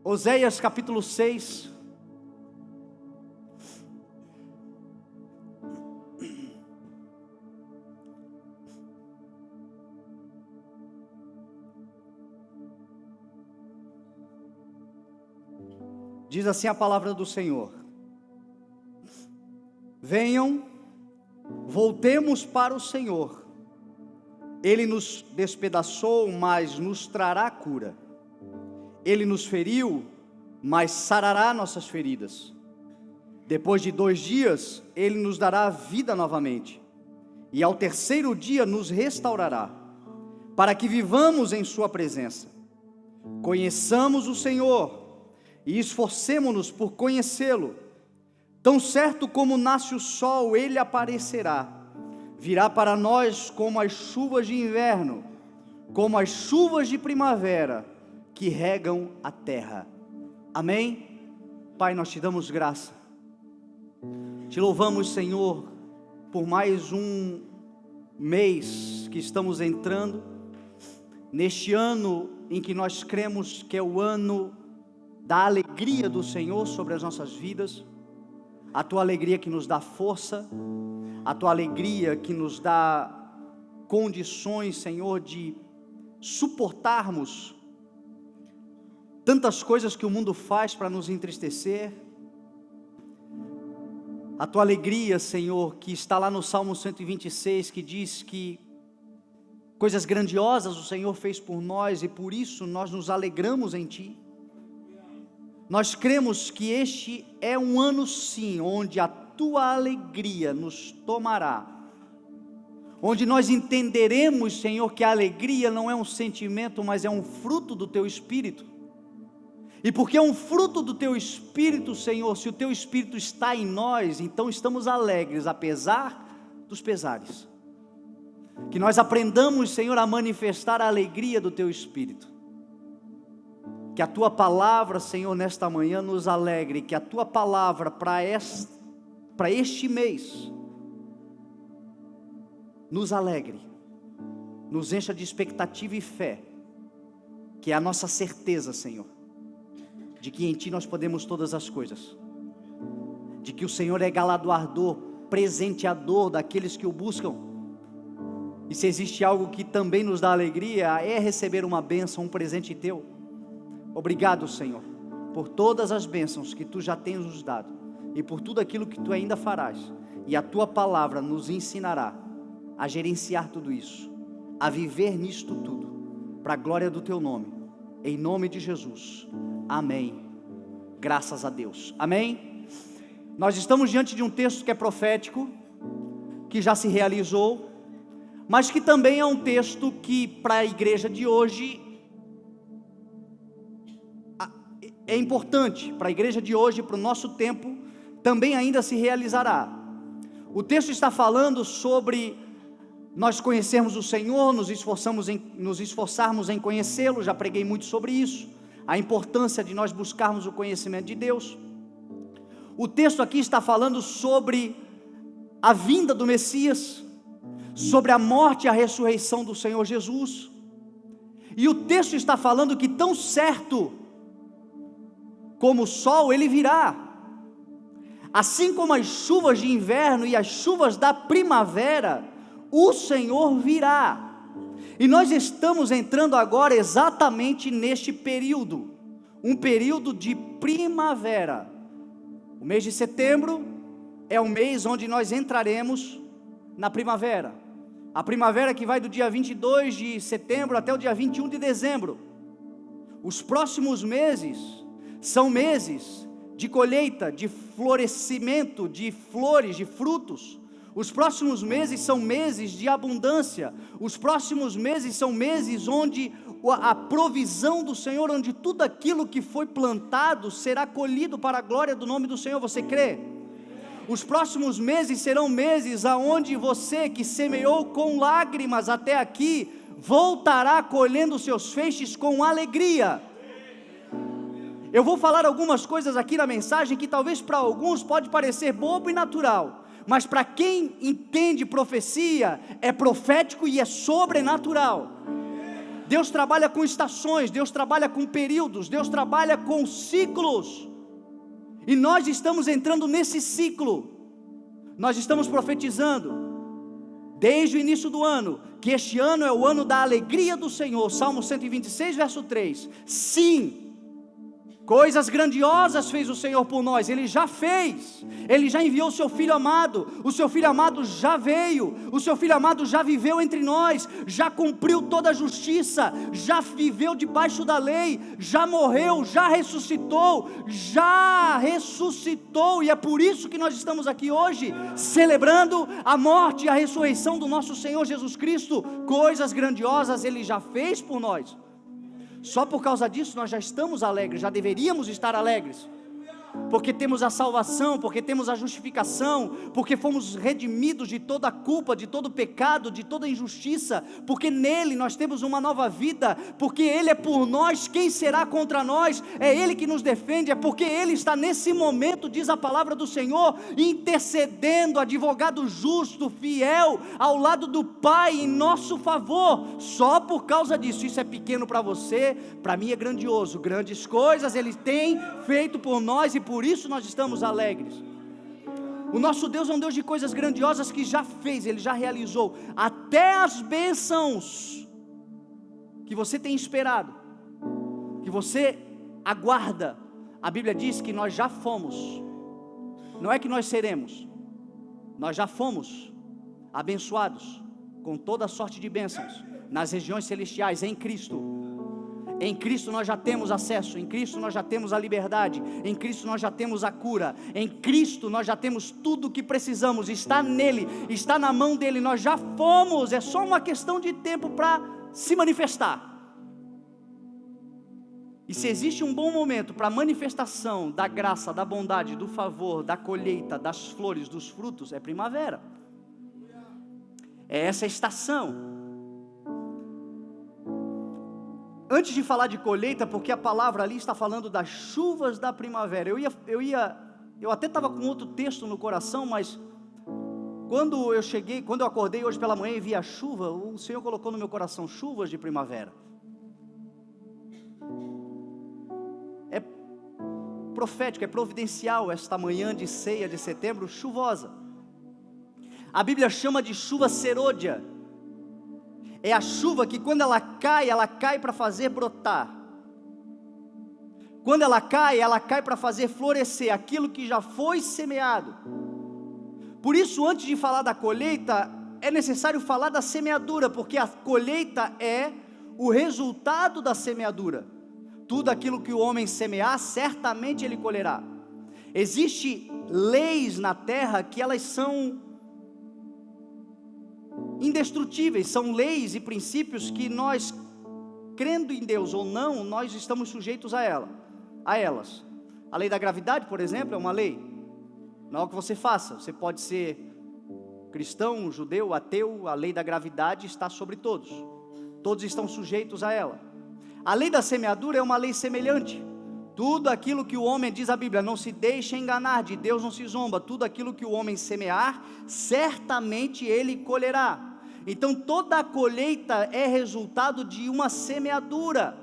Oséias capítulo 6. Diz assim a palavra do Senhor: venham, voltemos para o Senhor. Ele nos despedaçou, mas nos trará cura. Ele nos feriu, mas sarará nossas feridas. Depois de 2 dias, Ele nos dará vida novamente, e ao 3º dia nos restaurará, para que vivamos em sua presença. Conheçamos o Senhor, e esforcemo-nos por conhecê-lo. Tão certo como nasce o sol, Ele aparecerá. Virá para nós como as chuvas de inverno, como as chuvas de primavera, que regam a terra. Amém? Pai, nós te damos graça. Te louvamos, Senhor, por mais um mês que estamos entrando, neste ano em que nós cremos que é o ano da alegria do Senhor sobre as nossas vidas. A tua alegria que nos dá força, a tua alegria que nos dá condições, Senhor, de suportarmos tantas coisas que o mundo faz para nos entristecer. A tua alegria, Senhor, que está lá no Salmo 126, que diz que coisas grandiosas o Senhor fez por nós e por isso nós nos alegramos em Ti. Nós cremos que este é um ano sim, onde a tua alegria nos tomará, onde nós entenderemos, Senhor, que a alegria não é um sentimento, mas é um fruto do teu Espírito. E porque é um fruto do teu Espírito, Senhor, se o teu Espírito está em nós, então estamos alegres, apesar dos pesares. Que nós aprendamos, Senhor, a manifestar a alegria do teu Espírito. Que a tua palavra, Senhor, nesta manhã nos alegre, que a tua palavra para este mês nos alegre, nos encha de expectativa e fé, que é a nossa certeza, Senhor, de que em Ti nós podemos todas as coisas, de que o Senhor é galardoador, presenteador daqueles que o buscam. E se existe algo que também nos dá alegria, é receber uma bênção, um presente Teu. Obrigado, Senhor, por todas as bênçãos que Tu já tens nos dado, e por tudo aquilo que Tu ainda farás, e a Tua palavra nos ensinará a gerenciar tudo isso, a viver nisto tudo, para a glória do Teu nome, em nome de Jesus, amém, graças a Deus, amém? Nós estamos diante de um texto que é profético, que já se realizou, mas que também é um texto que para a igreja de hoje é importante, para a igreja de hoje, para o nosso tempo, também ainda se realizará. O texto está falando sobre nós conhecermos o Senhor, nos esforçarmos em conhecê-lo. Já preguei muito sobre isso, a importância de nós buscarmos o conhecimento de Deus. O texto aqui está falando sobre a vinda do Messias, sobre a morte e a ressurreição do Senhor Jesus. E o texto está falando que tão certo como o sol, Ele virá, assim como as chuvas de inverno e as chuvas da primavera, o Senhor virá. E nós estamos entrando agora exatamente neste período, um período de primavera. O mês de setembro é o mês onde nós entraremos na primavera. A primavera que vai do dia 22 de setembro até o dia 21 de dezembro. Os próximos meses são meses de colheita, de florescimento, de flores, de frutos. Os próximos meses são meses de abundância. Os próximos meses são meses onde a provisão do Senhor, onde tudo aquilo que foi plantado será colhido para a glória do nome do Senhor. Você crê? Os próximos meses serão meses aonde você que semeou com lágrimas até aqui, voltará colhendo seus feixes com alegria. Eu vou falar algumas coisas aqui na mensagem que talvez para alguns pode parecer bobo e natural, mas para quem entende profecia, é profético e é sobrenatural. Deus trabalha com estações, Deus trabalha com períodos, Deus trabalha com ciclos, e nós estamos entrando nesse ciclo. Nós estamos profetizando desde o início do ano, que este ano é o ano da alegria do Senhor. Salmo 126, verso 3. Sim, coisas grandiosas fez o Senhor por nós. Ele já fez, Ele já enviou o seu Filho amado, o seu Filho amado já veio, o seu Filho amado já viveu entre nós, já cumpriu toda a justiça, já viveu debaixo da lei, já morreu, já ressuscitou, e é por isso que nós estamos aqui hoje, celebrando a morte e a ressurreição do nosso Senhor Jesus Cristo. Coisas grandiosas Ele já fez por nós. Só por causa disso nós já estamos alegres, já deveríamos estar alegres, porque temos a salvação, porque temos a justificação, porque fomos redimidos de toda a culpa, de todo o pecado, de toda a injustiça, porque nele nós temos uma nova vida, porque Ele é por nós, quem será contra nós? É Ele que nos defende, é porque Ele está nesse momento, diz a palavra do Senhor, intercedendo, advogado justo, fiel, ao lado do Pai, em nosso favor. Só por causa disso. Isso é pequeno para você, para mim é grandioso. Grandes coisas Ele tem feito por nós, e por isso nós estamos alegres. O nosso Deus é um Deus de coisas grandiosas que já fez, Ele já realizou. Até as bênçãos que você tem esperado, que você aguarda, a Bíblia diz que nós já fomos, não é que nós seremos, nós já fomos abençoados com toda sorte de bênçãos nas regiões celestiais em Cristo. Em Cristo nós já temos acesso, em Cristo nós já temos a liberdade, em Cristo nós já temos a cura, em Cristo nós já temos tudo o que precisamos, está nele, está na mão dele, nós já fomos, é só uma questão de tempo para se manifestar. E se existe um bom momento para a manifestação da graça, da bondade, do favor, da colheita, das flores, dos frutos, é primavera, é essa estação. Antes de falar de colheita, porque a palavra ali está falando das chuvas da primavera, eu até estava com outro texto no coração, mas quando eu acordei hoje pela manhã e vi a chuva, o Senhor colocou no meu coração chuvas de primavera. É profético, é providencial esta manhã de ceia de setembro, chuvosa. A Bíblia chama de chuva serôdia. É a chuva que quando ela cai para fazer brotar. Quando ela cai para fazer florescer aquilo que já foi semeado. Por isso, antes de falar da colheita, é necessário falar da semeadura, porque a colheita é o resultado da semeadura. Tudo aquilo que o homem semear, certamente ele colherá. Existem leis na terra que elas são indestrutíveis, são leis e princípios que nós, crendo em Deus ou não, nós estamos sujeitos a elas. A lei da gravidade, por exemplo, é uma lei. Não é o que você faça, você pode ser cristão, judeu, ateu, a lei da gravidade está sobre todos. Todos estão sujeitos a ela. A lei da semeadura é uma lei semelhante. Tudo aquilo que o homem, diz a Bíblia, não se deixa enganar, de Deus não se zomba. Tudo aquilo que o homem semear, certamente ele colherá. Então toda a colheita é resultado de uma semeadura.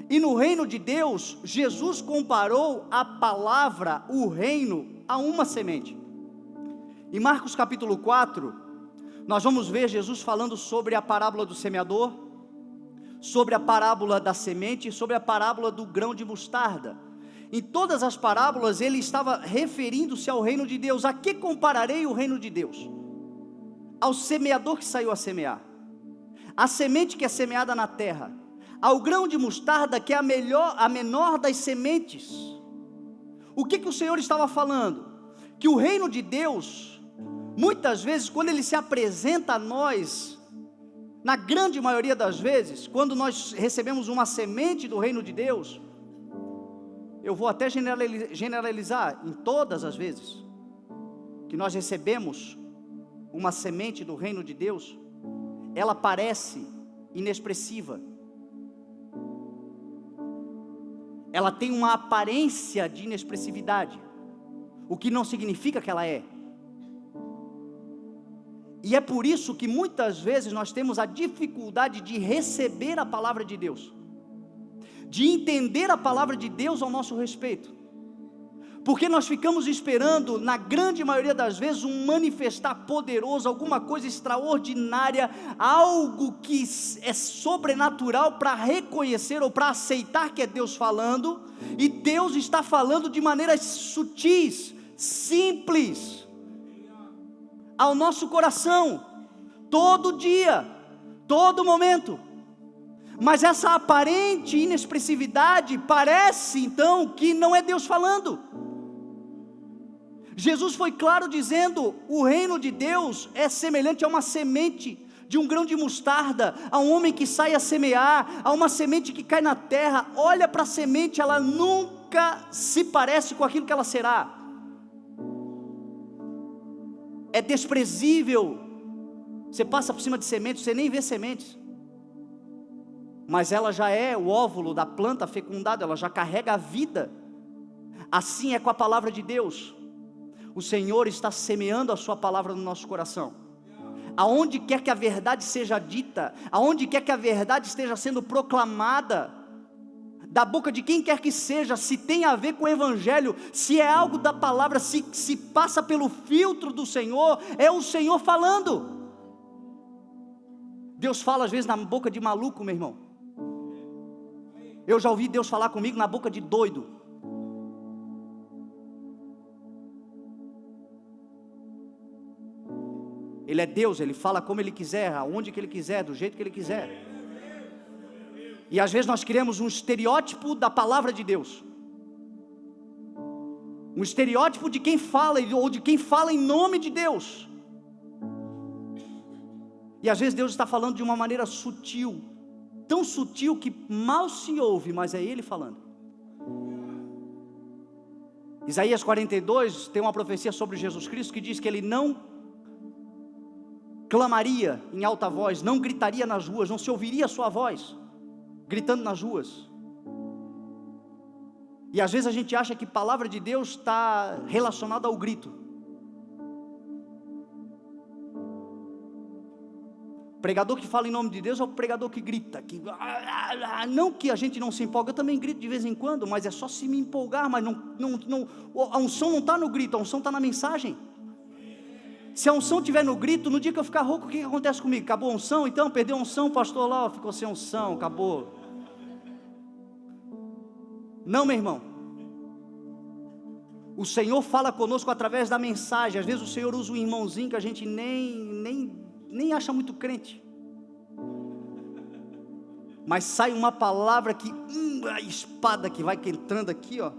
E no reino de Deus, Jesus comparou a palavra, o reino, a uma semente. Em Marcos capítulo 4, nós vamos ver Jesus falando sobre a parábola do semeador, sobre a parábola da semente e sobre a parábola do grão de mostarda. Em todas as parábolas ele estava referindo-se ao reino de Deus. A que compararei o reino de Deus? Ao semeador que saiu a semear, a semente que é semeada na terra, ao grão de mostarda que é a menor das sementes. O que o Senhor estava falando? Que o reino de Deus, muitas vezes quando ele se apresenta a nós, na grande maioria das vezes, quando nós recebemos uma semente do reino de Deus, eu vou até generalizar, em todas as vezes que nós recebemos uma semente do reino de Deus, ela parece inexpressiva, ela tem uma aparência de inexpressividade, o que não significa que ela é. E é por isso que muitas vezes nós temos a dificuldade de receber a palavra de Deus, de entender a palavra de Deus ao nosso respeito, porque nós ficamos esperando, na grande maioria das vezes, um manifestar poderoso, alguma coisa extraordinária, algo que é sobrenatural para reconhecer ou para aceitar que é Deus falando, e Deus está falando de maneiras sutis, simples, ao nosso coração, todo dia, todo momento. Mas essa aparente inexpressividade parece então que não é Deus falando. Jesus foi claro dizendo: o reino de Deus é semelhante a uma semente de um grão de mostarda, a um homem que sai a semear, a uma semente que cai na terra. Olha para a semente, ela nunca se parece com aquilo que ela será. É desprezível. Você passa por cima de sementes, você nem vê sementes, mas ela já é o óvulo da planta fecundada, ela já carrega a vida. Assim é com a palavra de Deus. O Senhor está semeando a sua palavra no nosso coração. Aonde quer que a verdade seja dita, aonde quer que a verdade esteja sendo proclamada, da boca de quem quer que seja, se tem a ver com o Evangelho, se é algo da palavra, se passa pelo filtro do Senhor, é o Senhor falando. Deus fala às vezes na boca de maluco, meu irmão. Eu já ouvi Deus falar comigo na boca de doido. Ele é Deus, Ele fala como Ele quiser, aonde que Ele quiser, do jeito que Ele quiser. E às vezes nós criamos um estereótipo da palavra de Deus, um estereótipo de quem fala, ou de quem fala em nome de Deus. E às vezes Deus está falando de uma maneira sutil, tão sutil que mal se ouve, mas é Ele falando. Isaías 42 tem uma profecia sobre Jesus Cristo que diz que Ele não clamaria em alta voz, não gritaria nas ruas, não se ouviria a sua voz gritando nas ruas. E às vezes a gente acha que palavra de Deus está relacionada ao grito. Pregador que fala em nome de Deus é o pregador que grita, não que a gente não se empolga, eu também grito de vez em quando, mas é só se me empolgar, mas a unção não está no grito, a unção está na mensagem. Se a unção estiver no grito, no dia que eu ficar rouco, o que acontece comigo? Acabou a unção? Então, perdeu a unção, o pastor lá, ficou sem unção, acabou. Não, meu irmão. O Senhor fala conosco através da mensagem. Às vezes o Senhor usa um irmãozinho que a gente nem acha muito crente. Mas sai uma palavra que, a espada que vai entrando aqui, ó,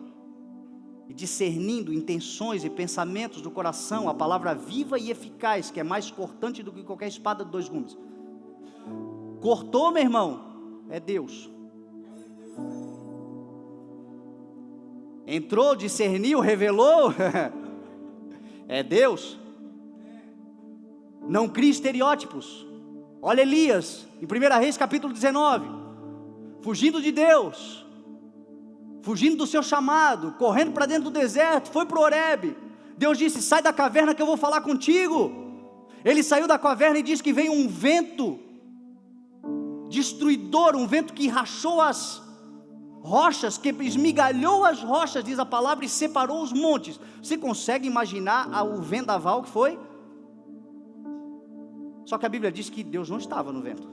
e discernindo intenções e pensamentos do coração, a palavra viva e eficaz, que é mais cortante do que qualquer espada de 2 gumes. Cortou, meu irmão, é Deus. Entrou, discerniu, revelou, é Deus. Não crie estereótipos. Olha Elias, em 1 Reis capítulo 19, fugindo de Deus, fugindo do seu chamado, correndo para dentro do deserto, foi para o Horebe. Deus disse: sai da caverna que eu vou falar contigo. Ele saiu da caverna e diz que veio um vento destruidor, um vento que rachou as rochas, que esmigalhou as rochas, diz a palavra, e separou os montes. Você consegue imaginar o vendaval que foi? Só que a Bíblia diz que Deus não estava no vento.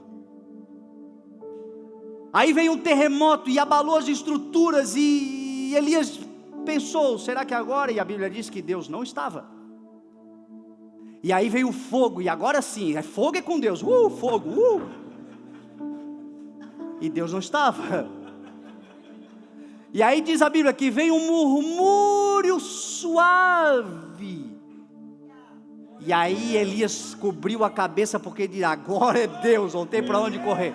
Aí veio um terremoto e abalou as estruturas, e Elias pensou: será que agora? E a Bíblia diz que Deus não estava. E aí veio o fogo, e agora sim, fogo é com Deus, fogo, e Deus não estava. E aí diz a Bíblia que veio um murmúrio suave, e aí Elias cobriu a cabeça, porque ele disse: agora é Deus, não tem para onde correr.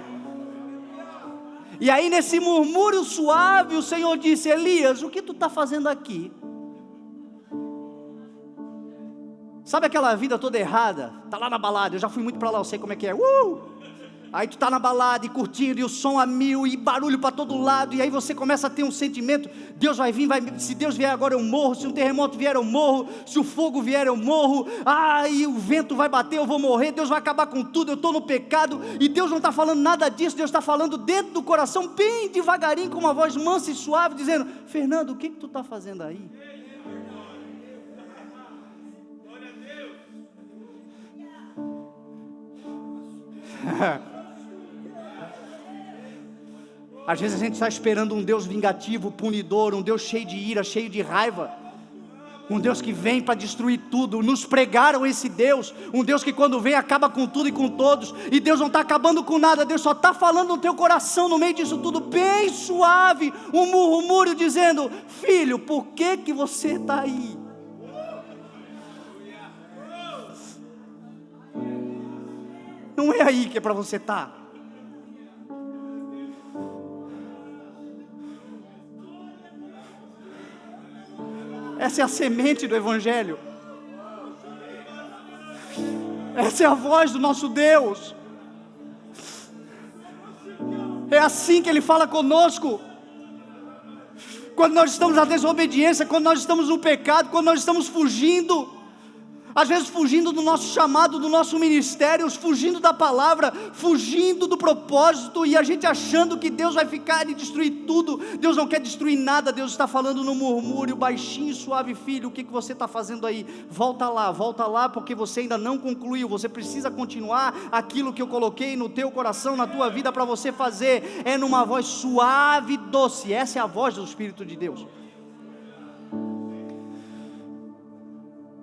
E aí nesse murmúrio suave, o Senhor disse: Elias, o que tu está fazendo aqui? Sabe aquela vida toda errada? Está lá na balada, eu já fui muito para lá, eu sei como é que é. Aí tu está na balada e curtindo, e o som a mil, e barulho para todo lado, e aí você começa a ter um sentimento, Deus vai vir, se Deus vier agora eu morro, se um terremoto vier eu morro, se o fogo vier eu morro, e o vento vai bater, eu vou morrer, Deus vai acabar com tudo, eu estou no pecado, e Deus não está falando nada disso, Deus está falando dentro do coração, bem devagarinho, com uma voz mansa e suave, dizendo: Fernando, o que tu está fazendo aí? Às vezes a gente está esperando um Deus vingativo, punidor, um Deus cheio de ira, cheio de raiva, um Deus que vem para destruir tudo. Nos pregaram esse Deus, um Deus que quando vem acaba com tudo e com todos, e Deus não está acabando com nada, Deus só está falando no teu coração, no meio disso tudo, bem suave, um murmúrio dizendo: filho, por que você está aí? Não é aí que é para você estar. Essa é a semente do Evangelho. Essa é a voz do nosso Deus. É assim que Ele fala conosco. Quando nós estamos na desobediência, quando nós estamos no pecado, quando nós estamos fugindo, às vezes fugindo do nosso chamado, do nosso ministério, fugindo da palavra, fugindo do propósito, e a gente achando que Deus vai ficar e destruir tudo. Deus não quer destruir nada. Deus está falando no murmúrio, baixinho e suave: filho, o que você está fazendo aí? Volta lá, porque você ainda não concluiu, você precisa continuar aquilo que eu coloquei no teu coração, na tua vida para você fazer. É numa voz suave e doce. Essa é a voz do Espírito de Deus.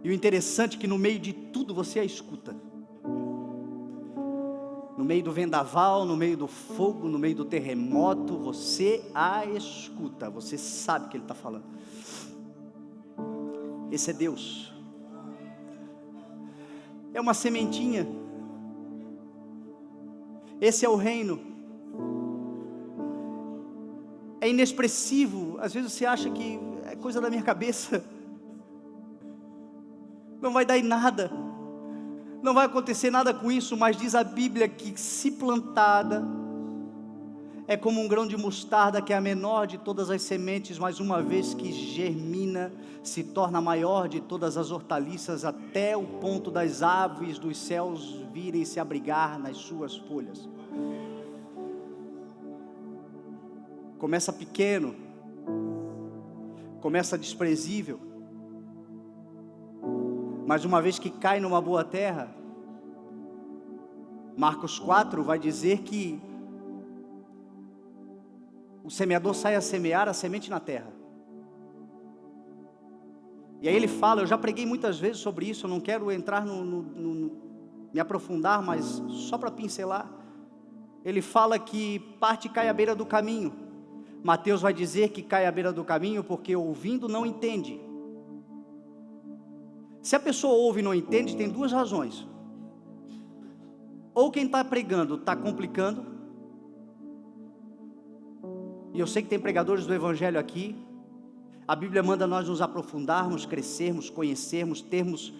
E o interessante é que no meio de tudo você a escuta. No meio do vendaval, no meio do fogo, no meio do terremoto, você a escuta. Você sabe o que Ele está falando. Esse é Deus. É uma sementinha. Esse é o reino. É inexpressivo. Às vezes você acha que é coisa da minha cabeça. Não vai dar em nada, não vai acontecer nada com isso, mas diz a Bíblia que, se plantada, é como um grão de mostarda, que é a menor de todas as sementes, mas uma vez que germina, se torna a maior de todas as hortaliças, até o ponto das aves dos céus virem se abrigar nas suas folhas. Começa pequeno, começa desprezível, mas uma vez que cai numa boa terra, Marcos 4 vai dizer que o semeador sai a semear a semente na terra. E aí ele fala, eu já preguei muitas vezes sobre isso, eu não quero entrar me aprofundar, mas só para pincelar. Ele fala que parte cai à beira do caminho. Mateus vai dizer que cai à beira do caminho porque ouvindo não entende. Se a pessoa ouve e não entende, tem duas razões. Ou quem está pregando está complicando, e eu sei que tem pregadores do Evangelho aqui. A Bíblia manda nós nos aprofundarmos, crescermos, conhecermos, termos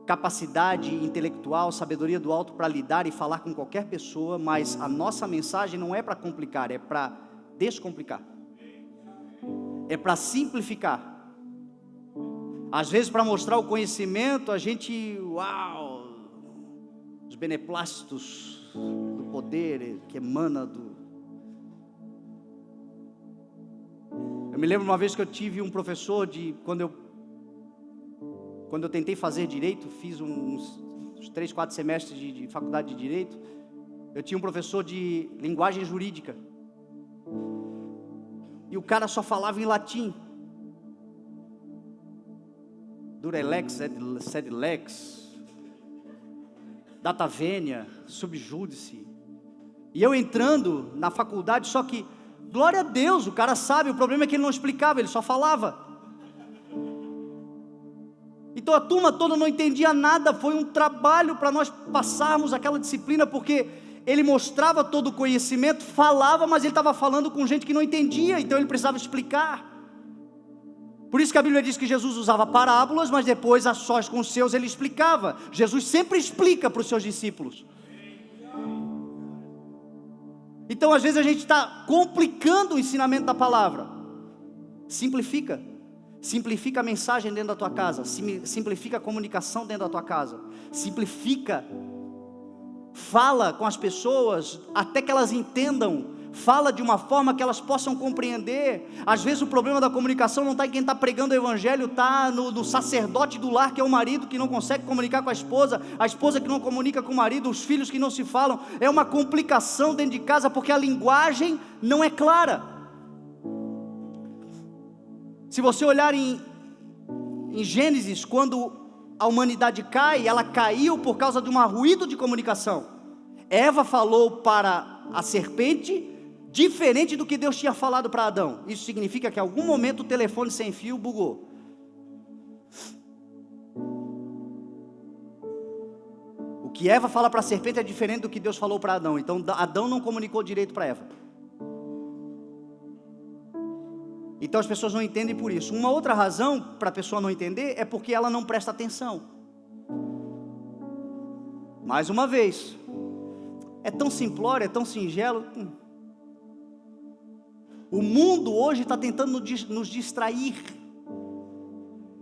capacidade intelectual, sabedoria do alto para lidar e falar com qualquer pessoa, mas a nossa mensagem não é para complicar, é para descomplicar, é para simplificar. Às vezes, para mostrar o conhecimento, a gente, os beneplácitos do poder que emana do... Eu me lembro uma vez que eu tive um professor quando eu tentei fazer direito, fiz uns 3, 4 semestres de faculdade de direito. Eu tinha um professor de linguagem jurídica, e o cara só falava em latim. Durelex, sed lex, data venia, subjúdice. E eu entrando na faculdade, só que, glória a Deus, o cara sabe, o problema é que ele não explicava, ele só falava. Então a turma toda não entendia nada, foi um trabalho para nós passarmos aquela disciplina, porque ele mostrava todo o conhecimento, falava, mas ele estava falando com gente que não entendia, então ele precisava explicar. Por isso que a Bíblia diz que Jesus usava parábolas, mas depois, a sós com os seus, ele explicava. Jesus sempre explica para os seus discípulos. Então às vezes a gente está complicando o ensinamento da palavra. Simplifica a mensagem dentro da tua casa, simplifica a comunicação dentro da tua casa, simplifica, fala com as pessoas até que elas entendam, fala de uma forma que elas possam compreender. Às vezes o problema da comunicação não está em quem está pregando o evangelho, está no sacerdote do lar, que é o marido que não consegue comunicar com a esposa que não comunica com o marido, os filhos que não se falam. É uma complicação dentro de casa, porque a linguagem não é clara. Se você olhar em Gênesis, quando a humanidade cai, ela caiu por causa de um ruído de comunicação. Eva falou para a serpente diferente do que Deus tinha falado para Adão. Isso significa que em algum momento o telefone sem fio bugou. O que Eva fala para a serpente é diferente do que Deus falou para Adão. Então Adão não comunicou direito para Eva. Então as pessoas não entendem por isso. Uma outra razão para a pessoa não entender é porque ela não presta atenção. Mais uma vez, é tão simplório, é tão singelo. O mundo hoje está tentando nos distrair,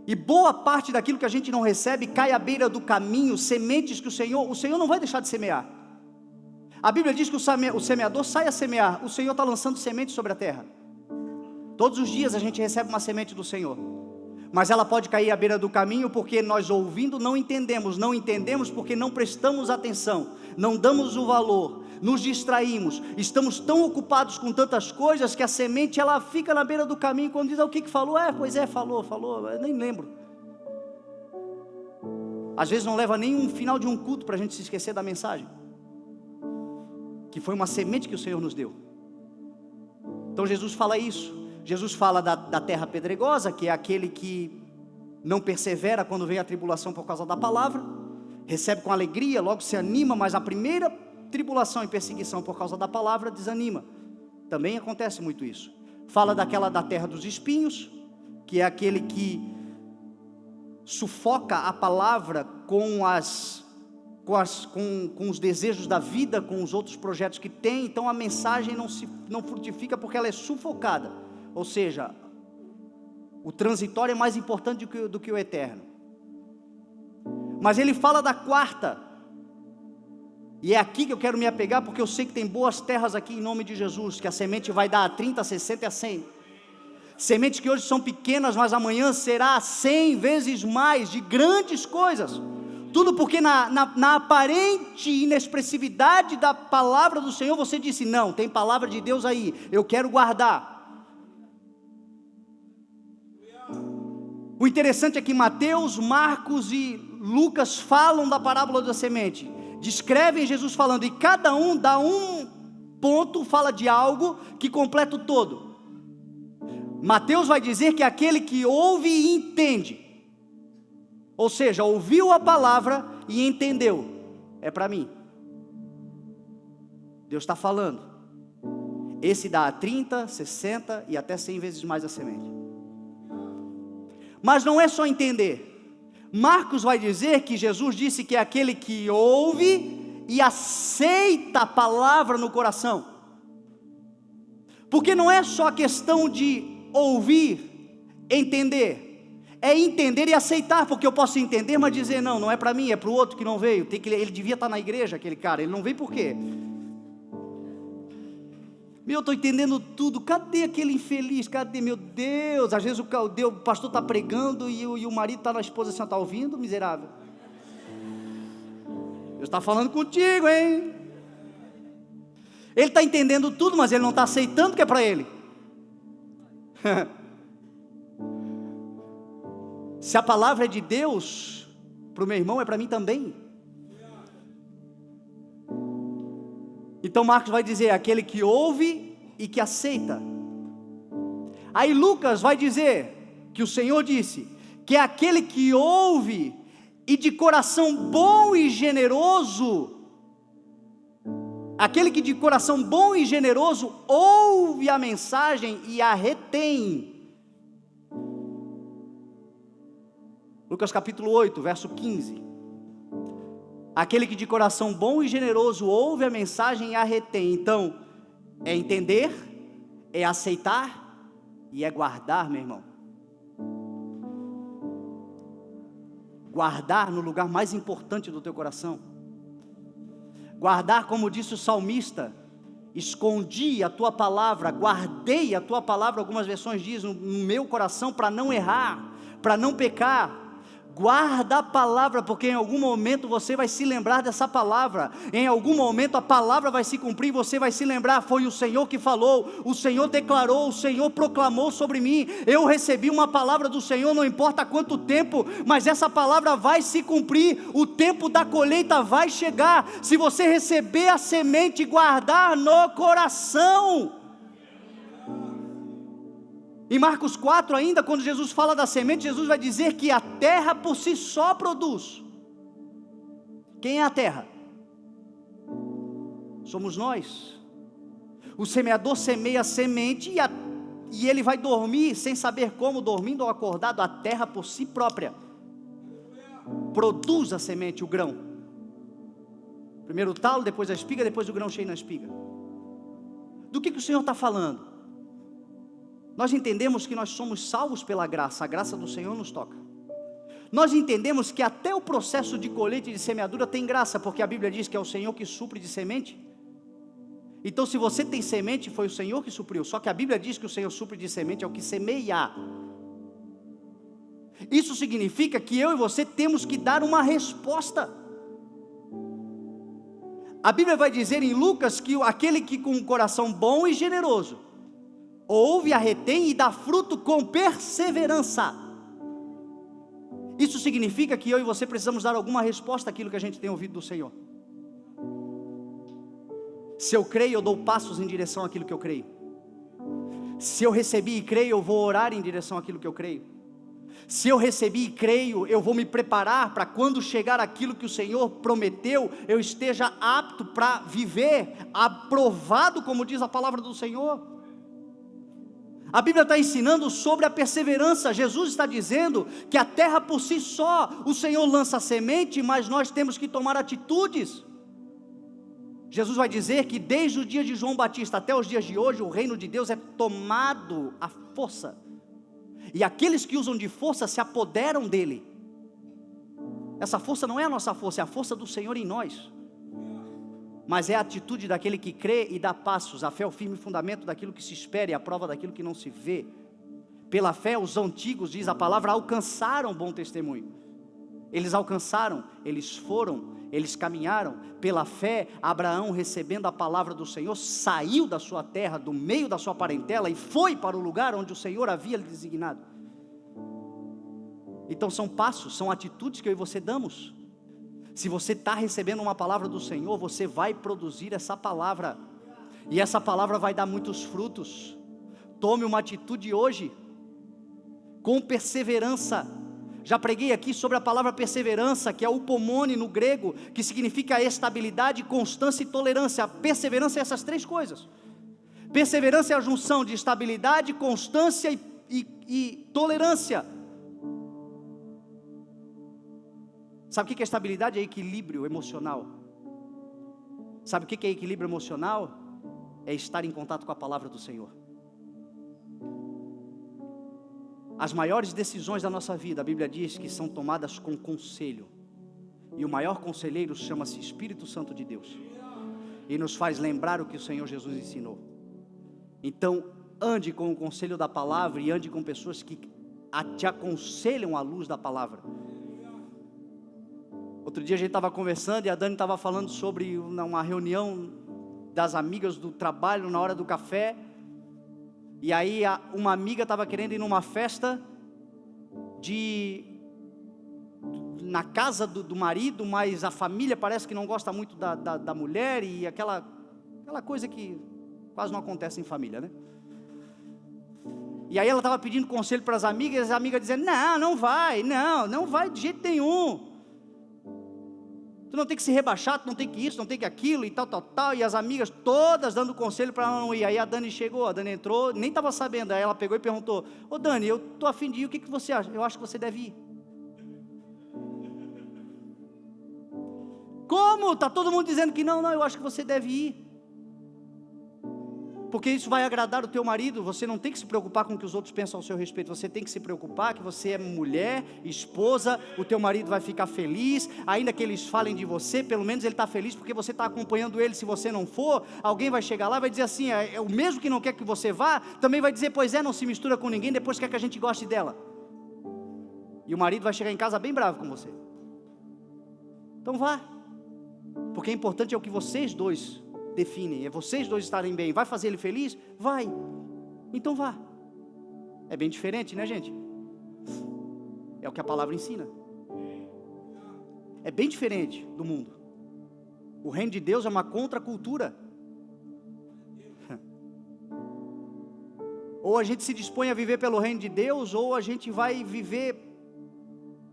e boa parte daquilo que a gente não recebe cai à beira do caminho, sementes que o Senhor não vai deixar de semear. A Bíblia diz que o semeador sai a semear, o Senhor está lançando sementes sobre a terra. Todos os dias a gente recebe uma semente do Senhor, mas ela pode cair à beira do caminho, porque nós ouvindo não entendemos porque não prestamos atenção, não damos o valor, nos distraímos, estamos tão ocupados com tantas coisas, que a semente ela fica na beira do caminho. Quando diz o que falou, falou, eu nem lembro. Às vezes não leva nem um final de um culto para a gente se esquecer da mensagem, que foi uma semente que o Senhor nos deu. Então Jesus fala isso. Jesus fala da terra pedregosa, que é aquele que não persevera quando vem a tribulação por causa da palavra, recebe com alegria, logo se anima, mas a primeira tribulação e perseguição por causa da palavra desanima. Também acontece muito isso. Fala da terra dos espinhos, que é aquele que sufoca a palavra com os desejos da vida, com os outros projetos que tem. Então a mensagem não frutifica porque ela é sufocada. Ou seja, o transitório é mais importante do que o eterno. Mas ele fala da quarta, e é aqui que eu quero me apegar, porque eu sei que tem boas terras aqui em nome de Jesus, que a semente vai dar a 30, a 60 e a 100. Sementes que hoje são pequenas, mas amanhã será 100 vezes mais, de grandes coisas. Tudo porque na aparente inexpressividade da palavra do Senhor, você disse, não, tem palavra de Deus aí, eu quero guardar. O interessante é que Mateus, Marcos e Lucas falam da parábola da semente, descrevem Jesus falando, e cada um dá um ponto, fala de algo que completa o todo. Mateus vai dizer que aquele que ouve e entende, ou seja, ouviu a palavra e entendeu, é para mim. Deus está falando, esse dá a 30, 60 e até 100 vezes mais a semente. Mas não é só entender. Marcos vai dizer que Jesus disse que é aquele que ouve e aceita a palavra no coração. Porque não é só a questão de ouvir, entender. É entender e aceitar, porque eu posso entender, mas dizer, não é para mim, é para o outro que não veio. Ele devia estar na igreja, aquele cara, ele não veio por quê? Eu estou entendendo tudo, cadê aquele infeliz, cadê, meu Deus? Às vezes o pastor está pregando e o marido está na esposa assim, está ouvindo, miserável? Deus está falando contigo, hein? Ele está entendendo tudo, mas ele não está aceitando que é para ele. Se a palavra é de Deus, para o meu irmão é para mim também. Então Marcos vai dizer, aquele que ouve e que aceita. Aí Lucas vai dizer, que o Senhor disse, que é aquele que ouve e de coração bom e generoso, aquele que de coração bom e generoso ouve a mensagem e a retém. Lucas capítulo 8, verso 15. Aquele que de coração bom e generoso ouve a mensagem e a retém. Então, é entender, é aceitar e é guardar, meu irmão. Guardar no lugar mais importante do teu coração. Guardar, como disse o salmista, escondi a tua palavra, guardei a tua palavra, algumas versões dizem, no meu coração, para não errar, para não pecar. Guarda a palavra, porque em algum momento você vai se lembrar dessa palavra, em algum momento a palavra vai se cumprir, e você vai se lembrar, foi o Senhor que falou, o Senhor declarou, o Senhor proclamou sobre mim, eu recebi uma palavra do Senhor, não importa quanto tempo, mas essa palavra vai se cumprir, o tempo da colheita vai chegar, se você receber a semente e guardar no coração. Em Marcos 4 ainda, quando Jesus fala da semente, Jesus vai dizer que a terra por si só produz. Quem é a terra? Somos nós. O semeador semeia a semente e ele vai dormir sem saber como, dormindo ou acordado, a terra por si própria produz a semente, o grão. Primeiro o talo, depois a espiga, depois o grão cheio na espiga. Do que o Senhor está falando? Nós entendemos que nós somos salvos pela graça, a graça do Senhor nos toca. Nós entendemos que até o processo de colheita e de semeadura tem graça, porque a Bíblia diz que é o Senhor que supre de semente. Então se você tem semente, foi o Senhor que supriu, só que a Bíblia diz que o Senhor supre de semente, é o que semeia. Isso significa que eu e você temos que dar uma resposta. A Bíblia vai dizer em Lucas que aquele que com um coração bom e generoso ouve, a retém e dá fruto com perseverança. Isso significa que eu e você precisamos dar alguma resposta àquilo que a gente tem ouvido do Senhor. Se eu creio, eu dou passos em direção àquilo que eu creio. Se eu recebi e creio, eu vou orar em direção àquilo que eu creio. Se eu recebi e creio, eu vou me preparar para quando chegar aquilo que o Senhor prometeu, eu esteja apto para viver, aprovado, como diz a palavra do Senhor. A Bíblia está ensinando sobre a perseverança. Jesus está dizendo que a terra por si só, o Senhor lança a semente, mas nós temos que tomar atitudes. Jesus vai dizer que desde o dia de João Batista até os dias de hoje, o reino de Deus é tomado à força, e aqueles que usam de força se apoderam dele. Essa força não é a nossa força, é a força do Senhor em nós, mas é a atitude daquele que crê e dá passos. A fé é o firme fundamento daquilo que se espera e a prova daquilo que não se vê. Pela fé os antigos, diz a palavra, alcançaram bom testemunho. Eles alcançaram, eles foram, eles caminharam. Pela fé, Abraão, recebendo a palavra do Senhor, saiu da sua terra, do meio da sua parentela, e foi para o lugar onde o Senhor havia lhe designado. Então são passos, são atitudes que eu e você damos. Se você está recebendo uma palavra do Senhor, você vai produzir essa palavra, e essa palavra vai dar muitos frutos. Tome uma atitude hoje, com perseverança. Já preguei aqui sobre a palavra perseverança, que é upomone no grego, que significa estabilidade, constância e tolerância. A perseverança é essas três coisas. Perseverança é a junção de estabilidade, constância e tolerância. Sabe o que é estabilidade? É equilíbrio emocional. Sabe o que é equilíbrio emocional? É estar em contato com a palavra do Senhor. As maiores decisões da nossa vida, a Bíblia diz que são tomadas com conselho, e o maior conselheiro chama-se Espírito Santo de Deus, e nos faz lembrar o que o Senhor Jesus ensinou. Então ande com o conselho da palavra, e ande com pessoas que te aconselham à luz da palavra. Outro dia a gente estava conversando, e a Dani estava falando sobre uma reunião das amigas do trabalho na hora do café. E aí uma amiga estava querendo ir numa festa na casa do marido, mas a família parece que não gosta muito da mulher, e aquela coisa que quase não acontece em família, né? E aí ela estava pedindo conselho para as amigas, e a amiga dizendo, não vai de jeito nenhum. Tu não tem que se rebaixar, tu não tem que isso, não tem que aquilo, e tal, e as amigas todas dando conselho para ela não ir. Aí a Dani chegou, a Dani entrou, nem estava sabendo, aí ela pegou e perguntou, ô Dani, eu estou a fim de ir, o que você acha? Eu acho que você deve ir. Como? Está todo mundo dizendo que não, eu acho que você deve ir. porque isso vai agradar o teu marido. Você não tem que se preocupar com o que os outros pensam ao seu respeito, você tem que se preocupar que você é mulher, esposa, o teu marido vai ficar feliz, ainda que eles falem de você, pelo menos ele está feliz porque você está acompanhando ele. Se você não for, alguém vai chegar lá e vai dizer assim, é o mesmo que não quer que você vá, também vai dizer, pois é, não se mistura com ninguém, depois quer que a gente goste dela, e o marido vai chegar em casa bem bravo com você. Então vá, porque o importante é o que vocês dois definem, é vocês dois estarem bem. Vai fazer ele feliz? Vai, então vá. É bem diferente, né, gente? É o que a palavra ensina. É bem diferente do mundo. O reino de Deus é uma contracultura. Ou a gente se dispõe a viver pelo reino de Deus, ou a gente vai viver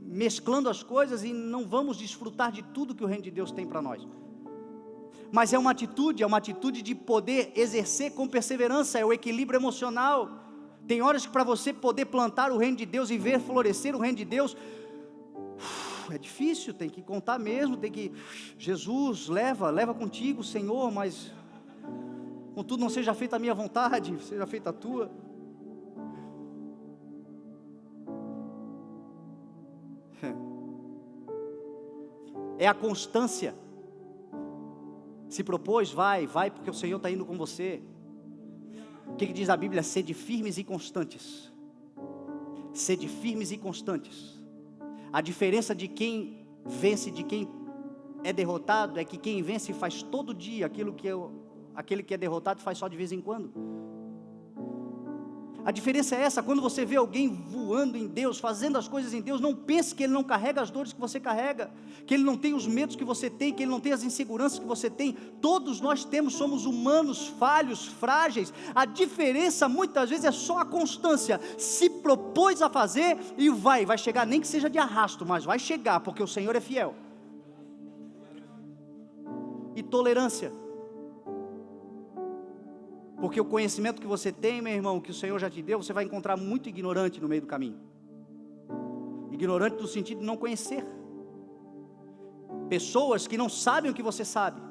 mesclando as coisas e não vamos desfrutar de tudo que o reino de Deus tem para nós. Mas é uma atitude de poder exercer com perseverança, é o equilíbrio emocional. Tem horas que para você poder plantar o reino de Deus e ver florescer o reino de Deus, é difícil, tem que contar mesmo, tem que, Jesus, leva contigo, Senhor, mas contudo não seja feita a minha vontade, seja feita a tua. É a constância. Se propôs, vai, porque o Senhor está indo com você. O que diz a Bíblia? Sede firmes e constantes. Sede firmes e constantes. A diferença de quem vence, de quem é derrotado, é que quem vence faz todo dia aquilo que aquele que é derrotado faz só de vez em quando. A diferença é essa. Quando você vê alguém voando em Deus, fazendo as coisas em Deus, não pense que ele não carrega as dores que você carrega, que ele não tem os medos que você tem, que ele não tem as inseguranças que você tem. Todos nós temos, somos humanos, falhos, frágeis. A diferença muitas vezes é só a constância. Se propôs a fazer e vai chegar, nem que seja de arrasto, mas vai chegar, porque o Senhor é fiel. E tolerância. Porque o conhecimento que você tem, meu irmão, que o Senhor já te deu, você vai encontrar muito ignorante no meio do caminho. Ignorante no sentido de não conhecer. Pessoas que não sabem o que você sabe.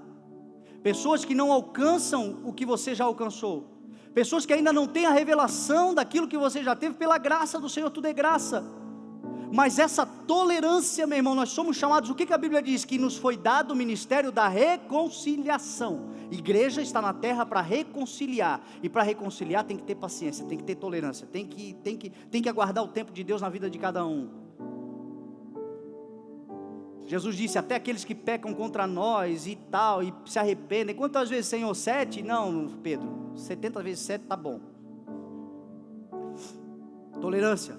Pessoas que não alcançam o que você já alcançou. Pessoas que ainda não têm a revelação daquilo que você já teve. Pela graça do Senhor, tudo é graça. Mas essa tolerância, meu irmão, nós somos chamados, o que a Bíblia diz? Que nos foi dado o ministério da reconciliação. Igreja está na terra para reconciliar, e para reconciliar tem que ter paciência, tem que ter tolerância, tem que aguardar o tempo de Deus na vida de cada um. Jesus disse, até aqueles que pecam contra nós e tal, e se arrependem, quantas vezes, Senhor? 7? Não, Pedro, 70 vezes 7 está bom. Tolerância.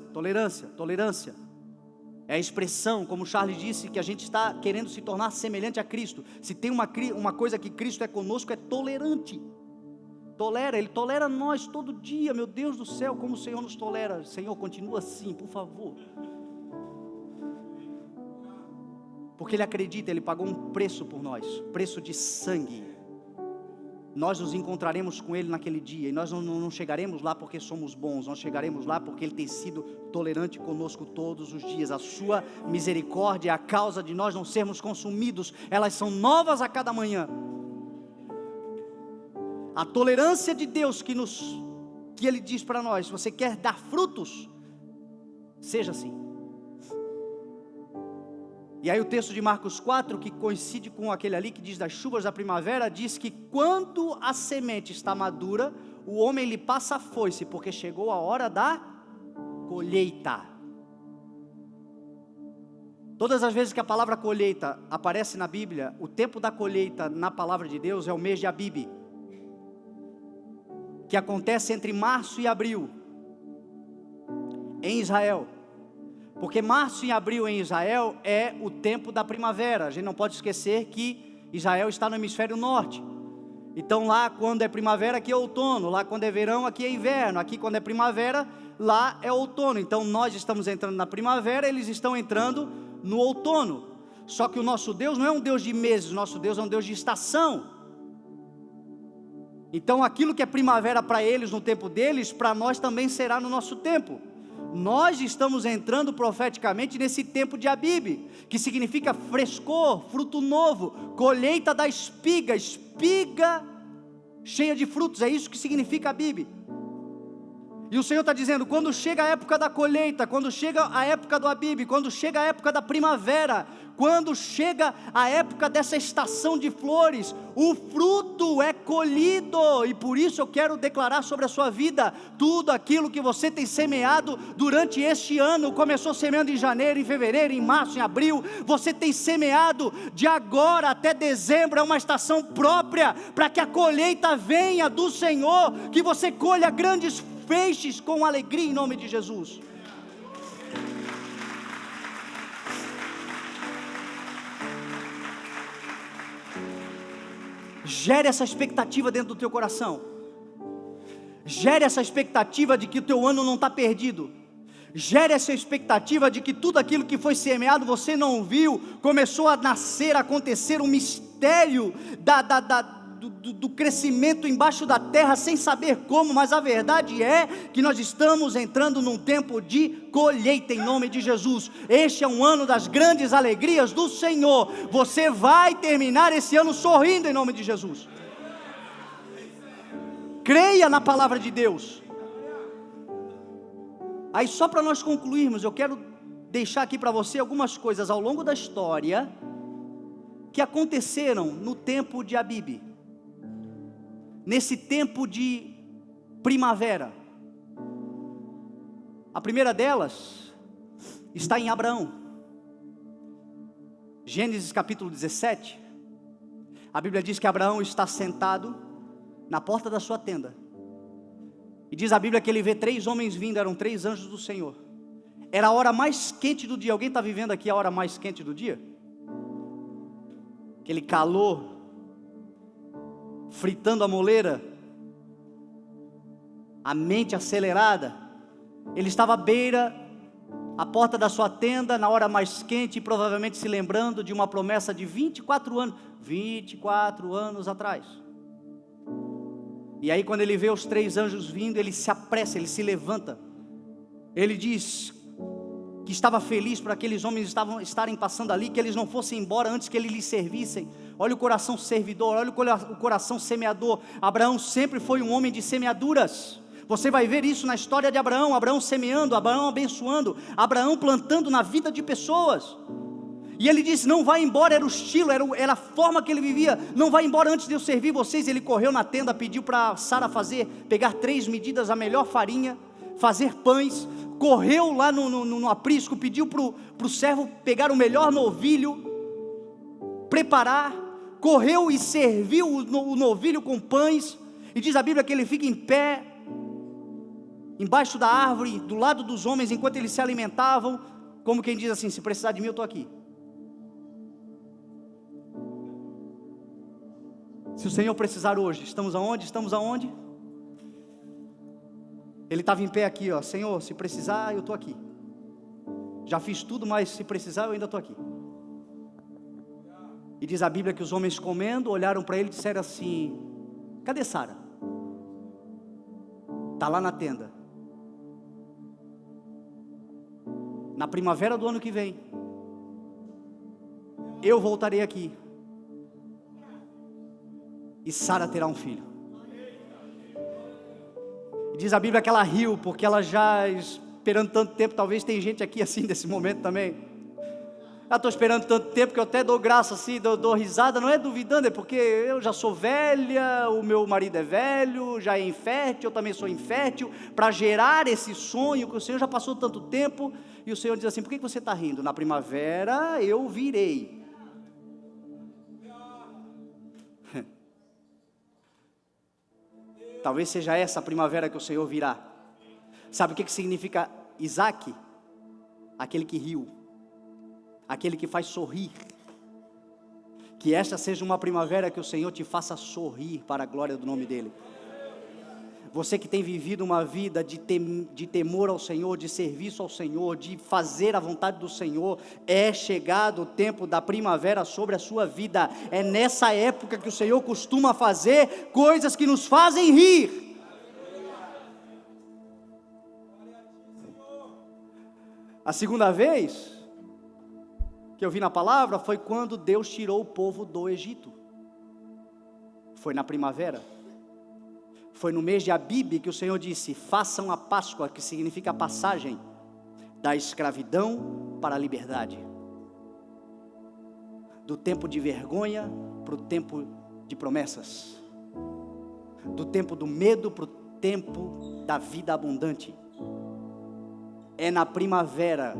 É a expressão, como Charles disse, que a gente está querendo se tornar semelhante a Cristo. Se tem uma coisa que Cristo é conosco, é tolerante. Ele tolera nós todo dia. Meu Deus do céu, como o Senhor nos tolera. Senhor, continua assim, por favor. Porque Ele acredita, Ele pagou um preço por nós, preço de sangue. Nós nos encontraremos com Ele naquele dia, e nós não chegaremos lá porque somos bons, nós chegaremos lá porque Ele tem sido tolerante conosco todos os dias. A sua misericórdia é a causa de nós não sermos consumidos, elas são novas a cada manhã. A tolerância de Deus que Ele diz para nós, se você quer dar frutos, seja assim. E aí o texto de Marcos 4, que coincide com aquele ali que diz das chuvas da primavera, diz que quando a semente está madura, o homem lhe passa a foice, porque chegou a hora da colheita. Todas as vezes que a palavra colheita aparece na Bíblia, o tempo da colheita na palavra de Deus é o mês de Abib, que acontece entre março e abril, em Israel. Porque março e abril em Israel é o tempo da primavera. A gente não pode esquecer que Israel está no hemisfério norte. Então lá quando é primavera, aqui é outono. Lá quando é verão, aqui é inverno. Aqui quando é primavera, lá é outono. Então nós estamos entrando na primavera, eles estão entrando no outono. Só que o nosso Deus não é um Deus de meses, o nosso Deus é um Deus de estação. Então aquilo que é primavera para eles no tempo deles, para nós também será no nosso tempo. Nós estamos entrando profeticamente nesse tempo de Abib, que significa frescor, fruto novo, colheita da espiga cheia de frutos. É isso que significa Abib. E o Senhor está dizendo, quando chega a época da colheita, quando chega a época do Abib, quando chega a época da primavera, quando chega a época dessa estação de flores, o fruto é colhido. E por isso eu quero declarar sobre a sua vida, tudo aquilo que você tem semeado durante este ano, começou semeando em janeiro, em fevereiro, em março, em abril, você tem semeado de agora até dezembro, é uma estação própria, para que a colheita venha do Senhor, que você colha grandes feixes com alegria em nome de Jesus. Gere essa expectativa dentro do teu coração. Gere essa expectativa de que o teu ano não está perdido. Gere essa expectativa de que tudo aquilo que foi semeado você não viu, começou a nascer, a acontecer um mistério do crescimento embaixo da terra, sem saber como, mas a verdade é que nós estamos entrando num tempo de colheita em nome de Jesus. Este é um ano das grandes alegrias do Senhor. Você vai terminar esse ano sorrindo em nome de Jesus. Creia na palavra de Deus. Aí só para nós concluirmos, eu quero deixar aqui para você algumas coisas ao longo da história que aconteceram no tempo de Abib. Nesse tempo de primavera. A primeira delas está em Abraão. Gênesis capítulo 17. A Bíblia diz que Abraão está sentado na porta da sua tenda. E diz a Bíblia que ele vê 3 homens vindo, eram 3 anjos do Senhor. Era a hora mais quente do dia. Alguém está vivendo aqui a hora mais quente do dia? Aquele calor fritando a moleira, a mente acelerada. Ele estava à beira, à porta da sua tenda, na hora mais quente, provavelmente se lembrando de uma promessa de 24 anos atrás. E aí quando ele vê os 3 anjos vindo, ele se apressa, ele se levanta. Ele diz que estava feliz por aqueles homens estarem passando ali, que eles não fossem embora antes que eles lhe servissem. Olha o coração servidor, olha o coração semeador. Abraão sempre foi um homem de semeaduras. Você vai ver isso na história de Abraão. Abraão semeando, Abraão abençoando, Abraão plantando na vida de pessoas. E ele disse, não vai embora, era o estilo, era a forma que ele vivia. Não vai embora antes de eu servir vocês. Ele correu na tenda, pediu para Sara pegar 3 medidas, a melhor farinha, fazer pães. Correu lá no aprisco, pediu para o servo pegar o melhor novilho, preparar. Correu e serviu o novilho com pães. E diz a Bíblia que ele fica em pé, embaixo da árvore, do lado dos homens, enquanto eles se alimentavam, como quem diz assim, se precisar de mim eu estou aqui. Se o Senhor precisar hoje, estamos aonde? Estamos aonde? Ele estava em pé aqui, ó, Senhor, se precisar eu estou aqui. Já fiz tudo, mas se precisar eu ainda estou aqui. E diz a Bíblia que os homens comendo, olharam para ele e disseram assim, cadê Sara? Está lá na tenda. Na primavera do ano que vem, eu voltarei aqui, e Sara terá um filho. E diz a Bíblia que ela riu, porque ela já esperando tanto tempo. Talvez tem gente aqui assim nesse momento também. Eu estou esperando tanto tempo que eu até dou graça assim, dou risada, não é duvidando, é porque eu já sou velha, o meu marido é velho, já é infértil, eu também sou infértil, para gerar esse sonho que o Senhor já passou tanto tempo. E o Senhor diz assim, por que você está rindo? Na primavera eu virei. Talvez seja essa a primavera que o Senhor virá. Sabe o que significa Isaac? Aquele que riu, aquele que faz sorrir. Que esta seja uma primavera que o Senhor te faça sorrir para a glória do nome dEle. Você que tem vivido uma vida de temor ao Senhor, de serviço ao Senhor, de fazer a vontade do Senhor, é chegado o tempo da primavera sobre a sua vida. É nessa época que o Senhor costuma fazer coisas que nos fazem rir. A segunda vez que eu vi na palavra foi quando Deus tirou o povo do Egito. Foi na primavera. Foi no mês de Abib que o Senhor disse: façam a Páscoa, que significa a passagem da escravidão para a liberdade, do tempo de vergonha para o tempo de promessas, do tempo do medo para o tempo da vida abundante. É na primavera.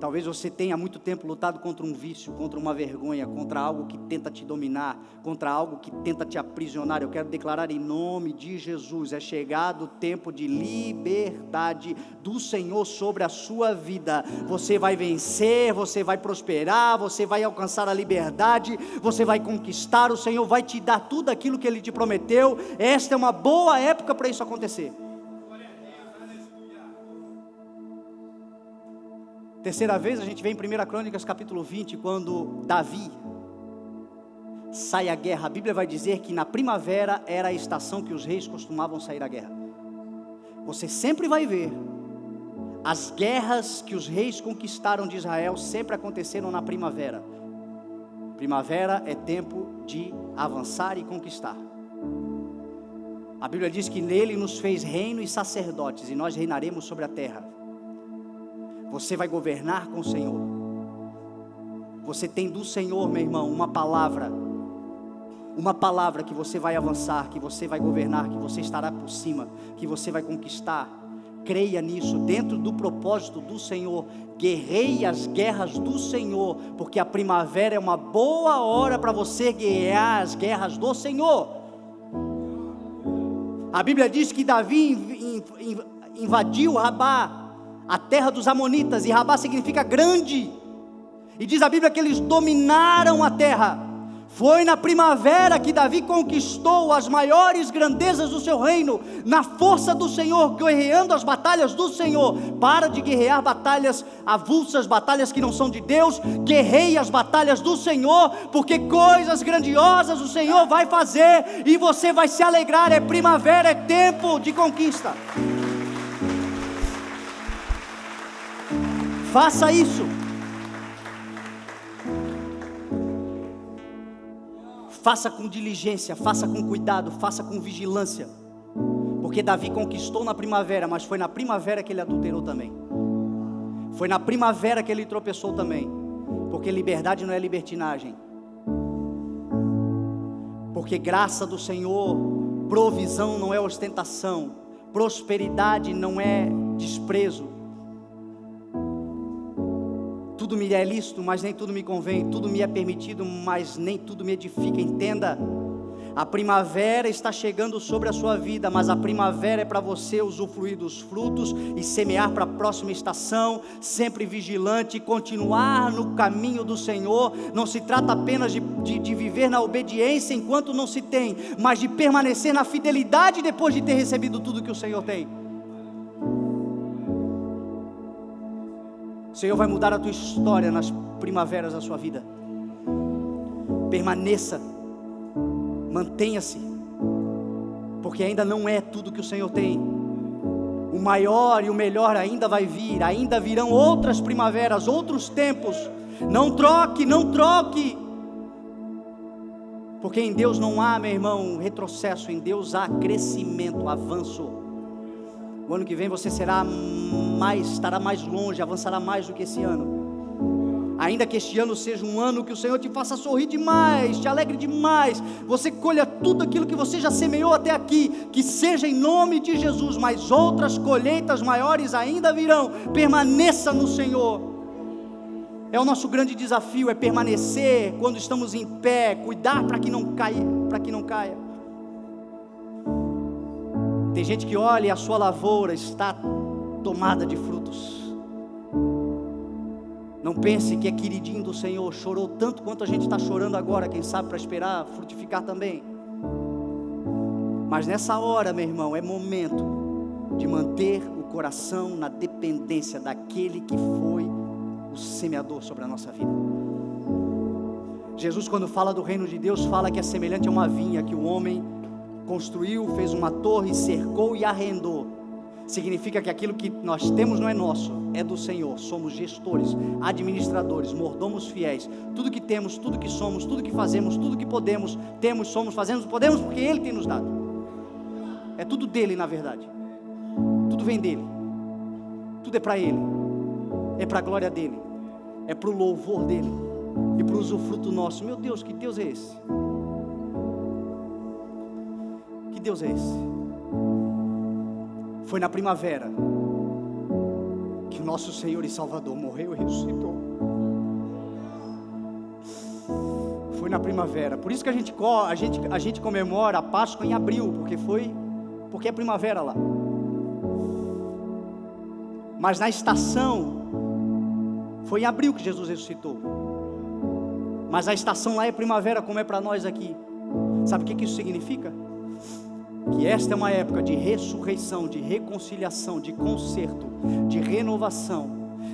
Talvez você tenha há muito tempo lutado contra um vício, contra uma vergonha, contra algo que tenta te dominar, contra algo que tenta te aprisionar. Eu quero declarar em nome de Jesus: é chegado o tempo de liberdade do Senhor sobre a sua vida. Você vai vencer, você vai prosperar, você vai alcançar a liberdade, você vai conquistar. O Senhor vai te dar tudo aquilo que Ele te prometeu. Esta é uma boa época para isso acontecer. Terceira vez a gente vê em 1 Crônicas capítulo 20, quando Davi sai à guerra. A Bíblia vai dizer que na primavera era a estação que os reis costumavam sair à guerra. Você sempre vai ver as guerras que os reis conquistaram de Israel sempre aconteceram na primavera. Primavera é tempo de avançar e conquistar. A Bíblia diz que nele nos fez reino e sacerdotes, e nós reinaremos sobre a terra. Você vai governar com o Senhor. Você tem do Senhor, meu irmão, uma palavra que você vai avançar, que você vai governar, que você estará por cima, que você vai conquistar. Creia nisso, dentro do propósito do Senhor. Guerreie as guerras do Senhor, porque a primavera é uma boa hora para você guerrear as guerras do Senhor. A Bíblia diz que Davi invadiu Rabá, a terra dos amonitas, e Rabá significa grande, e diz a Bíblia que eles dominaram a terra. Foi na primavera que Davi conquistou as maiores grandezas do seu reino, na força do Senhor, guerreando as batalhas do Senhor. Para de guerrear batalhas avulsas, batalhas que não são de Deus. Guerreie as batalhas do Senhor, porque coisas grandiosas o Senhor vai fazer, e você vai se alegrar. É primavera, é tempo de conquista. Faça isso. Faça com diligência, faça com cuidado, faça com vigilância. Porque Davi conquistou na primavera, mas foi na primavera que ele adulterou também. Foi na primavera que ele tropeçou também. Porque liberdade não é libertinagem. Porque graça do Senhor, provisão não é ostentação, prosperidade não é desprezo. Tudo me é lícito, mas nem tudo me convém. Tudo me é permitido, mas nem tudo me edifica. Entenda, a primavera está chegando sobre a sua vida, mas a primavera é para você usufruir dos frutos e semear para a próxima estação, sempre vigilante, continuar no caminho do Senhor. Não se trata apenas de viver na obediência enquanto não se tem, mas de permanecer na fidelidade depois de ter recebido tudo que o Senhor tem. O Senhor vai mudar a tua história nas primaveras da sua vida. Permaneça, mantenha-se, porque ainda não é tudo que o Senhor tem. O maior e o melhor ainda vai vir, ainda virão outras primaveras, outros tempos. Não troque, não troque, porque em Deus não há, meu irmão, retrocesso. Em Deus há crescimento, avanço. O ano que vem você estará mais longe, avançará mais do que esse ano. Ainda que este ano seja um ano que o Senhor te faça sorrir demais, te alegre demais, você colha tudo aquilo que você já semeou até aqui, que seja em nome de Jesus, mas outras colheitas maiores ainda virão. Permaneça no Senhor. É o nosso grande desafio, é permanecer quando estamos em pé, cuidar para que não caia. Tem gente que olha e a sua lavoura está tomada de frutos. Não pense que é queridinho do Senhor, chorou tanto quanto a gente está chorando agora, quem sabe para esperar frutificar também. Mas nessa hora, meu irmão, é momento de manter o coração na dependência daquele que foi o semeador sobre a nossa vida. Jesus, quando fala do reino de Deus, fala que é semelhante a uma vinha que o homem construiu, fez uma torre, cercou e arrendou. Significa que aquilo que nós temos não é nosso, é do Senhor. Somos gestores, administradores, mordomos fiéis. Tudo que temos, tudo que somos, tudo que fazemos, tudo que podemos, temos, somos, fazemos, podemos, porque Ele tem nos dado. É tudo dele, na verdade. Tudo vem dele. Tudo é para ele. É para a glória dele. É para o louvor dele. E para o usufruto nosso. Meu Deus, que Deus é esse? Que Deus é esse? Foi na primavera que o nosso Senhor e Salvador morreu e ressuscitou. Foi na primavera. Por isso que a gente comemora a Páscoa em abril, porque é primavera lá. Mas na estação, foi em abril que Jesus ressuscitou. Mas a estação lá é primavera, como é para nós aqui. Sabe o que isso significa? Que esta é uma época de ressurreição, de reconciliação, de conserto, de renovação,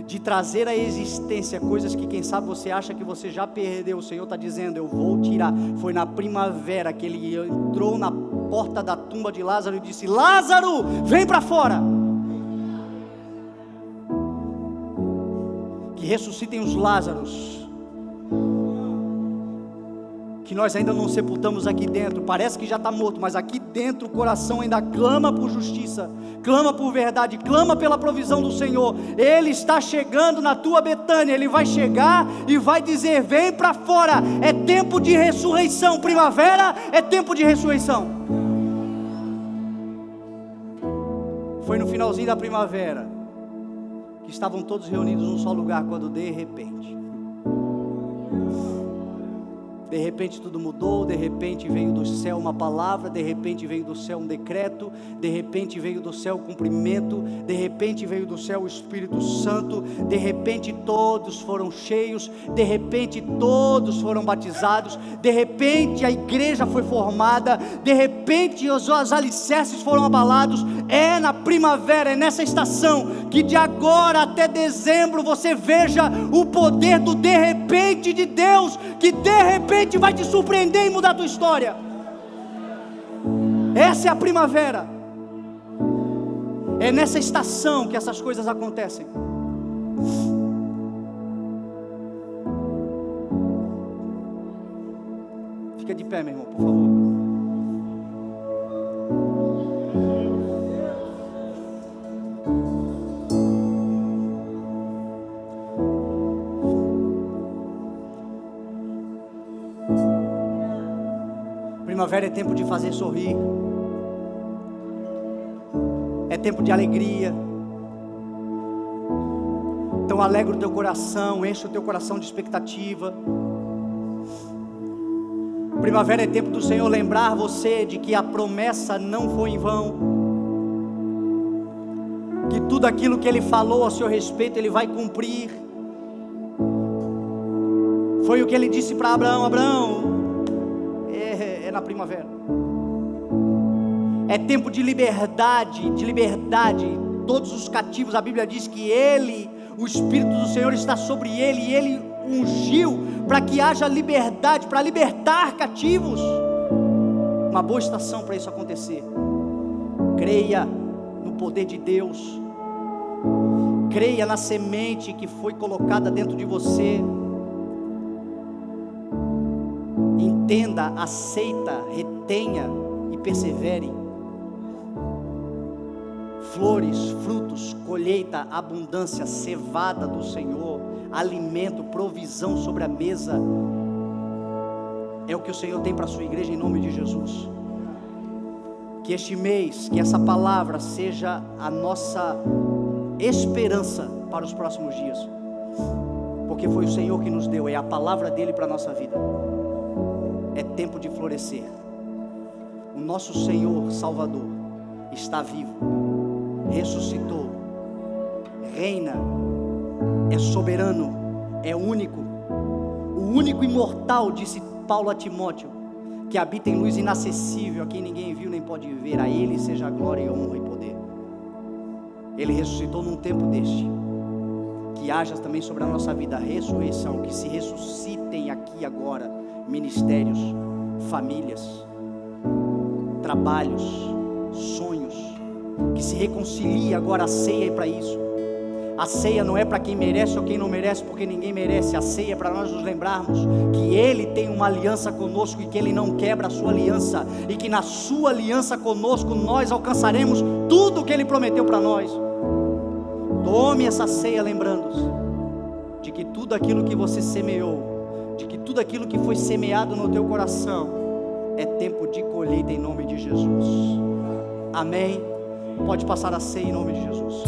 de trazer à existência coisas que quem sabe você acha que você já perdeu. O Senhor está dizendo, eu vou tirar. Foi na primavera que Ele entrou na porta da tumba de Lázaro e disse, Lázaro, vem para fora. Que ressuscitem os Lázaros, que nós ainda não sepultamos aqui dentro. Parece que já está morto, mas aqui dentro o coração ainda clama por justiça, clama por verdade, clama pela provisão do Senhor. Ele está chegando na tua Betânia. Ele vai chegar e vai dizer, vem para fora. É tempo de ressurreição. Primavera é tempo de ressurreição. Foi no finalzinho da primavera que estavam todos reunidos num só lugar, quando de repente tudo mudou. De repente veio do céu uma palavra, de repente veio do céu um decreto, de repente veio do céu o cumprimento, de repente veio do céu o Espírito Santo, de repente todos foram cheios, de repente todos foram batizados, de repente a igreja foi formada, de repente os alicerces foram abalados. É na primavera, é nessa estação que de agora até dezembro você veja o poder do de repente de Deus, que de repente vai te surpreender e mudar a tua história. Essa é a primavera. É nessa estação que essas coisas acontecem. Fica de pé, meu irmão, por favor. Primavera é tempo de fazer sorrir, é tempo de alegria. Então alegra o teu coração, enche o teu coração de expectativa. Primavera é tempo do Senhor lembrar você de que a promessa não foi em vão, que tudo aquilo que Ele falou a seu respeito Ele vai cumprir. Foi o que Ele disse para Abraão. Abraão, é na primavera. É tempo de liberdade, todos os cativos, a Bíblia diz que Ele, o Espírito do Senhor está sobre Ele, e Ele ungiu para que haja liberdade, para libertar cativos. Uma boa estação para isso acontecer. Creia no poder de Deus, creia na semente que foi colocada dentro de você. Entenda, aceita, retenha e persevere. Flores, frutos, colheita, abundância, cevada do Senhor, alimento, provisão sobre a mesa. É o que o Senhor tem para a sua igreja em nome de Jesus. Que este mês, que essa palavra seja a nossa esperança para os próximos dias. Porque foi o Senhor que nos deu, é a palavra dele para a nossa vida. É tempo de florescer. O nosso Senhor Salvador está vivo, ressuscitou, reina, é soberano, é único, o único imortal, disse Paulo a Timóteo, que habita em luz inacessível, a quem ninguém viu nem pode ver. A Ele seja a glória e honra e poder. Ele ressuscitou num tempo deste. Que haja também sobre a nossa vida a ressurreição, que se ressuscitem aqui agora ministérios, famílias, trabalhos, sonhos, que se reconcilie agora a ceia para isso. A ceia não é para quem merece ou quem não merece, porque ninguém merece. A ceia é para nós nos lembrarmos que Ele tem uma aliança conosco e que Ele não quebra a sua aliança, e que na sua aliança conosco nós alcançaremos tudo o que Ele prometeu para nós. Tome essa ceia lembrando-se de que tudo aquilo que você semeou, de que tudo aquilo que foi semeado no teu coração, é tempo de colheita em nome de Jesus. Amém? Pode passar a ceia em nome de Jesus.